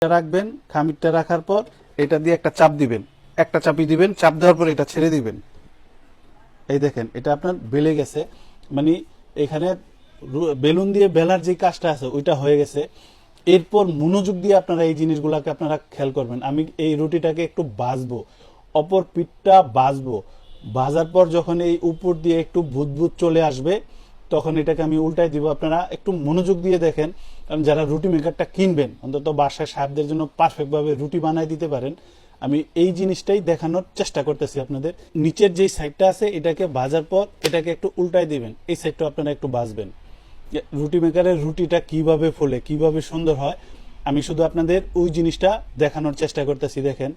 রাখবেন, খামিরটা রাখার পর এটা দিয়ে একটা চাপ দিবেন, একটা চাপি দিবেন, চাপ দেওয়ার পর এটা ছেড়ে দিবেন। এই দেখেন এটা আপনার বেলে গেছে, মানে এখানে বেলুন দিয়ে বেলার যে কাজটা আছে ওইটা হয়ে গেছে। এরপর মনোযোগ দিয়ে আপনারা এই জিনিসগুলোকে আপনারা খেয়াল করবেন। আমি এই রুটিটাকে একটু ভাজবো, অপর পিঠটা ভাজবো, ভাজার পর যখন এই উপর দিয়ে একটু ভুত চলে আসবে তখন এটাকে আমি উল্টাই দিব। আপনারা একটু মনোযোগ দিয়ে দেখেন, কারণ যারা রুটি মেকারটা কিনবেন অন্তত বাসায় সাহেবদের জন্য পারফেক্টভাবে রুটি বানায় দিতে পারেন। আমি এই জিনিসটাই দেখানোর চেষ্টা করতেছি আপনাদের। নিচের যে সাইডটা আছে এটাকে ভাজার পর এটাকে একটু উল্টাই দিবেন, এই সাইডটা আপনারা একটু ভাজবেন। রুটি মেকারের রুটিটা কিভাবে ফোলে, কিভাবে সুন্দর হয়, আমি শুধু আপনাদের ওই জিনিসটা দেখানোর চেষ্টা করতেছি। দেখেন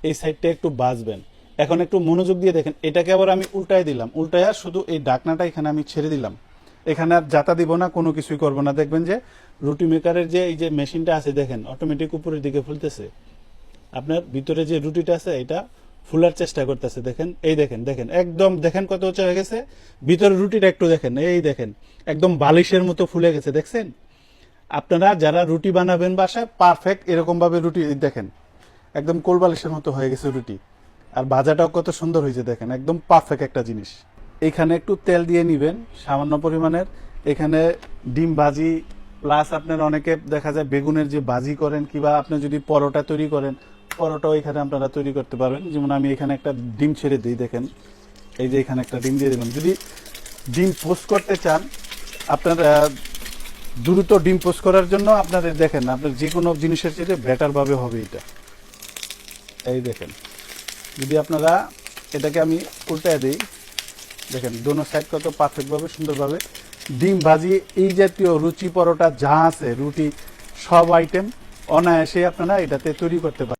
এই সাইডটা একটু ভাজবেন। এখন একটু মনোযোগ দিয়ে দেখেন, এটাকে আবার আমি উল্টাই দিলাম, উল্টায়া শুধু এই ডাকনাটা এখানে আমি ছেড়ে দিলাম। এখানে আর জাতা দিব না, কোনো কিছুই করব না। দেখবেন যে রুটি মেকারের যে এই যে মেশিনটা আছে দেখেন অটোমেটিক উপরের দিকে ফুলতেছে। আপনার ভিতরে যে রুটিটা আছে এটা ফুলার চেষ্টা করতেছে। দেখেন এই দেখেন, দেখেন একদম দেখেন কত উঁচা হয়ে গেছে। ভিতরে রুটিটা একটু দেখেন, এই দেখেন একদম বালিশের মতো ফুলে গেছে। দেখছেন? আপনারা যারা রুটি বানাবেন বাসায় পারফেক্ট এরকম ভাবে রুটি দেখেন একদম কোল বালিশের মতো হয়ে গেছে রুটি। আর ভাজাটাও কত সুন্দর হয়েছে দেখেন, একদম পারফেক্ট একটা জিনিস। এখানে একটু তেল দিয়ে নিবেন সামান্য পরিমাণের। এখানে ডিম ভাজি প্লাস আপনার অনেকে দেখা যায় বেগুনের যে ভাজি করেন, কিংবা আপনি যদি পরোটা তৈরি করেন পরোটাও এখানে আপনারা তৈরি করতে পারবেন। যেমন আমি এখানে একটা ডিম ছেড়ে দিই, দেখেন এই যে এখানে একটা ডিম দিয়ে দিলাম। যদি ডিম পোস্ট করতে চান আপনার দ্রুত ডিম পোস্ট করার জন্য আপনাদের দেখেন আপনার যে কোনো জিনিসের চেয়ে বেটার ভাবে হবে এটা। এই দেখেন যদি আপনারা এটাকে আমি উল্টায় দিই, দেখেন দোনো সাইড কত পারফেক্টভাবে সুন্দরভাবে ডিম ভাজি এই জাতীয় রুচি পরোটা যা আছে রুটি সব আইটেম অনায়াসে আপনারা এটাতে তৈরি করতে পারেন।